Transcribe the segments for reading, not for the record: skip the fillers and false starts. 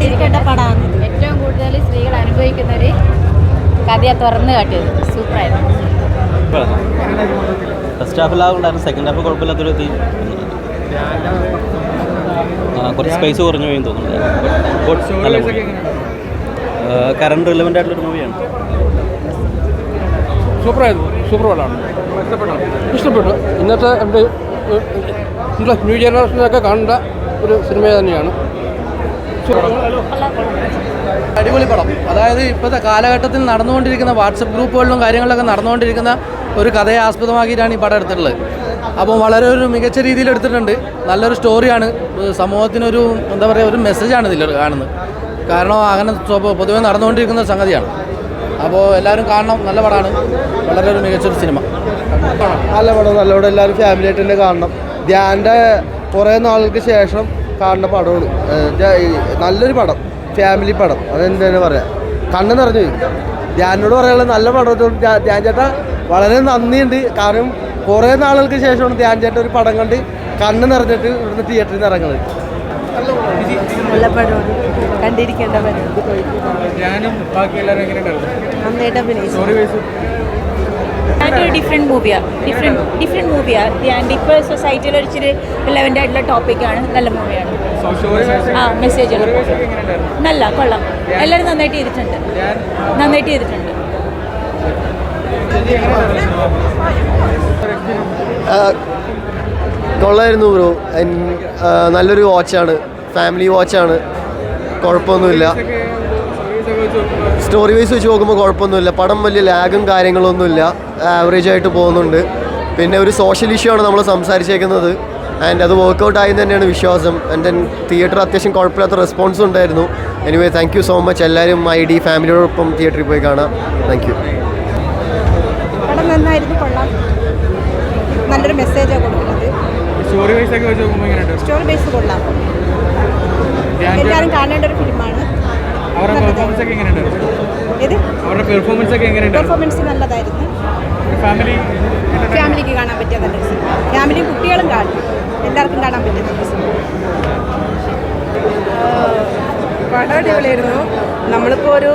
കണ്ടിരിക്കേണ്ട പടമാണ്. ഏറ്റവും കൂടുതൽ സ്ത്രീകൾ അനുഭവിക്കുന്ന ഒരു കഥയെ തുറന്നു കാട്ടിയത് സൂപ്പറായിരുന്നു. ഫസ്റ്റ് ഹാഫ് ഉണ്ടായിരുന്നു, സെക്കൻഡ് ഹാഫ് കുഴപ്പമില്ലാത്തൊരു തീം. കുറച്ച് സ്പേസ് കുറഞ്ഞു പോയി തോന്നുന്നുണ്ട്. നല്ല മൂവി, കറണ്ട് റിലവൻ്റ് ആയിട്ടുള്ളൊരു മൂവിയാണ്. സൂപ്പറായിരുന്നു, സൂപ്പർ പടമാണ്, ഇഷ്ടപ്പെട്ടു. ഇന്നത്തെ ന്യൂ ജനറേഷനൊക്കെ കാണേണ്ട ഒരു സിനിമ തന്നെയാണ്. അടിപൊളി പടം. അതായത് ഇപ്പോഴത്തെ കാലഘട്ടത്തിൽ നടന്നുകൊണ്ടിരിക്കുന്ന വാട്സപ്പ് ഗ്രൂപ്പുകളിലും കാര്യങ്ങളിലൊക്കെ നടന്നുകൊണ്ടിരിക്കുന്ന ഒരു കഥയെ ആസ്പദമാക്കിയിട്ടാണ് ഈ പടം എടുത്തിട്ടുള്ളത്. അപ്പോൾ വളരെ ഒരു മികച്ച രീതിയിൽ എടുത്തിട്ടുണ്ട്. നല്ലൊരു സ്റ്റോറിയാണ്, സമൂഹത്തിനൊരു എന്താ പറയുക ഒരു മെസ്സേജാണ് ഇതിൽ കാണുന്നത്. കാരണം അങ്ങനെ പൊതുവെ നടന്നുകൊണ്ടിരിക്കുന്ന ഒരു സംഗതിയാണ്. അപ്പോൾ എല്ലാവരും കാണണം, നല്ല പടമാണ്, വളരെ ഒരു മികച്ചൊരു സിനിമ. നല്ല പടം, നല്ല പടം, എല്ലാവരും ഫാമിലി ആയിട്ട് തന്നെ കാണണം. ധ്യാൻ്റെ കുറേ നാളുകൾക്ക് ശേഷം കാണുന്ന പടമാണ്. നല്ലൊരു പടം, ഫാമിലി പടം, അതെന്താണ് പറയാം, കണ്ണ് നിറഞ്ഞു പോയി. ധ്യാനോട് പറയാനുള്ള നല്ല പടം. ധ്യാൻ ചേട്ടാ വളരെ നന്ദിയുണ്ട്. കാരണം കുറേ നാളുകൾക്ക് ശേഷമാണ് ധ്യാൻ ചേട്ടൻ ഒരു പടം കണ്ട് കണ്ണ് നിറഞ്ഞിട്ട് ഇവിടുന്ന് തിയേറ്ററിൽ നിന്ന് ഇറങ്ങുന്നത്. നല്ല പടമാണ്, കണ്ടിരിക്കേണ്ട പടം. നന്നായിട്ട് അഭിനയിച്ചു. ഒരു ഡിഫറെൻറ്റ് മൂവിയാണ്, ഡിഫറെൻറ്റ് മൂവിയാണ്. ആൻഡ് ഇപ്പോൾ സൊസൈറ്റിയിൽ ഒരിച്ചിരി റിലവൻ്റ് ആയിട്ടുള്ള ടോപ്പിക്കാണ്. നല്ല മൂവിയാണ്. മെസ്സേജ് നല്ല കൊള്ളാം. എല്ലാവരും നന്നായിട്ട് ചെയ്തിട്ടുണ്ട്. കൊള്ളായിരുന്നു ബ്രോ. നല്ലൊരു വാച്ചാണ്, ഫാമിലി വാച്ചാണ്, കുഴപ്പമൊന്നുമില്ല. സ്റ്റോറി വൈസ് വെച്ച് നോക്കുമ്പോൾ കുഴപ്പമൊന്നുമില്ല. പടം വലിയ ലാഗും കാര്യങ്ങളൊന്നുമില്ല, ആവറേജ് ആയിട്ട് പോകുന്നുണ്ട്. പിന്നെ ഒരു സോഷ്യൽ ഇഷ്യൂ ആണ് നമ്മൾ സംസാരിച്ചേക്കുന്നത്, ആൻഡ് അത് വർക്കൗട്ട് ആയി തന്നെയാണ് വിശ്വാസം. ആൻഡ് ദെൻ തിയേറ്റർ അത്യാവശ്യം കുഴപ്പമില്ലാത്ത റെസ്പോൺസ് ഉണ്ടായിരുന്നു. Anyway thank you so much. എല്ലാവരും ID ഫാമിലിയോടൊപ്പം തിയേറ്ററിൽ പോയി കാണാം. Thank you. പടം നന്നായിരുന്നു, കൊള്ളാം. നല്ലൊരു മെസ്സേജാണ് കൊടുക്കുന്നത്. സ്റ്റോറി ബേസ് കൊള്ളാം. എല്ലാവരും കാണേണ്ട ഒരു ഫിലിമാണ്. പെർഫോമൻസ് നല്ലതായിരുന്നു. ഫാമിലിക്ക് കാണാൻ പറ്റിയ നല്ലൊരു സിനിമ. ഫാമിലിയും കുട്ടികളും കാണും, എല്ലാവർക്കും കാണാൻ പറ്റിയ നല്ലൊരു സിനിമ. പടം അടിപൊളിയായിരുന്നു. നമ്മളിപ്പോൾ ഒരു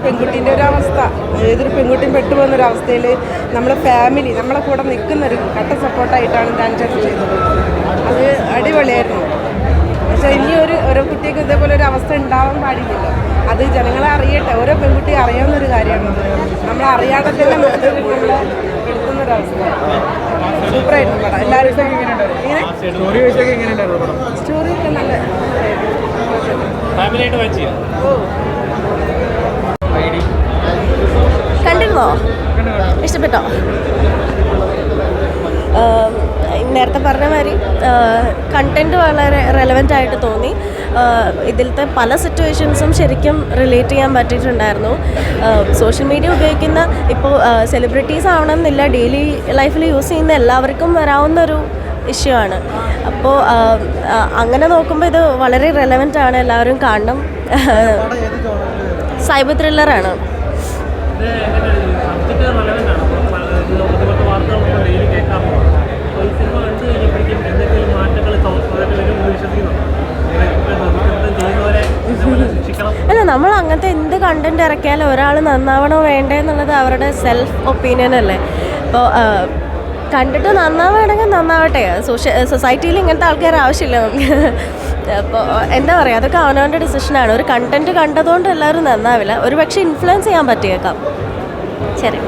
പെൺകുട്ടീൻ്റെ ഒരു അവസ്ഥ, ഏതൊരു പെൺകുട്ടിയും പെട്ടുപോകുന്നൊരവസ്ഥയിൽ നമ്മളെ ഫാമിലി നമ്മളെ കൂടെ നിൽക്കുന്നൊരു കട്ട സപ്പോർട്ടായിട്ടാണ് ഡാൻസ് ചെയ്തത്. അത് അടിപൊളിയായിരുന്നു. പക്ഷേ ഇനി ഓരോ കുട്ടിക്ക് ഇതേപോലെ ഒരു അവസ്ഥ ഉണ്ടാവാൻ പാടില്ലല്ലോ. അത് ജനങ്ങളെ അറിയട്ടെ, ഓരോ പെൺകുട്ടിയെ അറിയാവുന്നൊരു കാര്യമാണ്. നമ്മൾ അറിയാതെ തന്നെ നമ്മൾ എടുക്കുന്നൊരവസ്ഥ. സൂപ്പറായിരുന്നു പടം. എല്ലാവരും സ്റ്റോറിയൊക്കെ നല്ല കണ്ടിരുന്നോ? ഇഷ്ടപ്പെട്ടോ? നേരത്തെ പറഞ്ഞ മാതിരി കണ്ടൻറ്റ് വളരെ റെലവൻ്റ് ആയിട്ട് തോന്നി. ഇതിലത്തെ പല സിറ്റുവേഷൻസും ശരിക്കും റിലേറ്റ് ചെയ്യാൻ പറ്റിയിട്ടുണ്ടായിരുന്നു. സോഷ്യൽ മീഡിയ ഉപയോഗിക്കുന്ന ഇപ്പോൾ സെലിബ്രിറ്റീസ് ആവണമെന്നില്ല, ഡെയിലി ലൈഫിൽ യൂസ് ചെയ്യുന്ന എല്ലാവർക്കും വരാവുന്നൊരു ഇഷ്യൂ ആണ്. അപ്പോൾ അങ്ങനെ നോക്കുമ്പോൾ ഇത് വളരെ റെലവൻ്റ് ആണ്, എല്ലാവരും കാണണം. സൈബർ ത്രില്ലറാണ്. അല്ല, നമ്മൾ അങ്ങനത്തെ എന്ത് കണ്ടൻറ് ഇറക്കിയാലും ഒരാൾ നന്നാവണോ വേണ്ടേ എന്നുള്ളത് അവരുടെ സെൽഫ് ഒപ്പീനിയൻ അല്ലേ. അപ്പോൾ കണ്ടിട്ട് നന്നാവുകയാണെങ്കിൽ നന്നാവട്ടെ. സൊസൈറ്റിയിൽ ഇങ്ങനത്തെ ആൾക്കാർ ആവശ്യമില്ല നമുക്ക്. അപ്പോൾ എന്താ പറയുക, അതൊക്കെ അവനവൻ്റെ ഡിസിഷനാണ്. ഒരു കണ്ടൻറ്റ് കണ്ടതുകൊണ്ട് എല്ലാവരും നന്നാവില്ല, ഒരു പക്ഷേ ഇൻഫ്ലുവൻസ് ചെയ്യാൻ പറ്റിയേക്കാം. ശരി.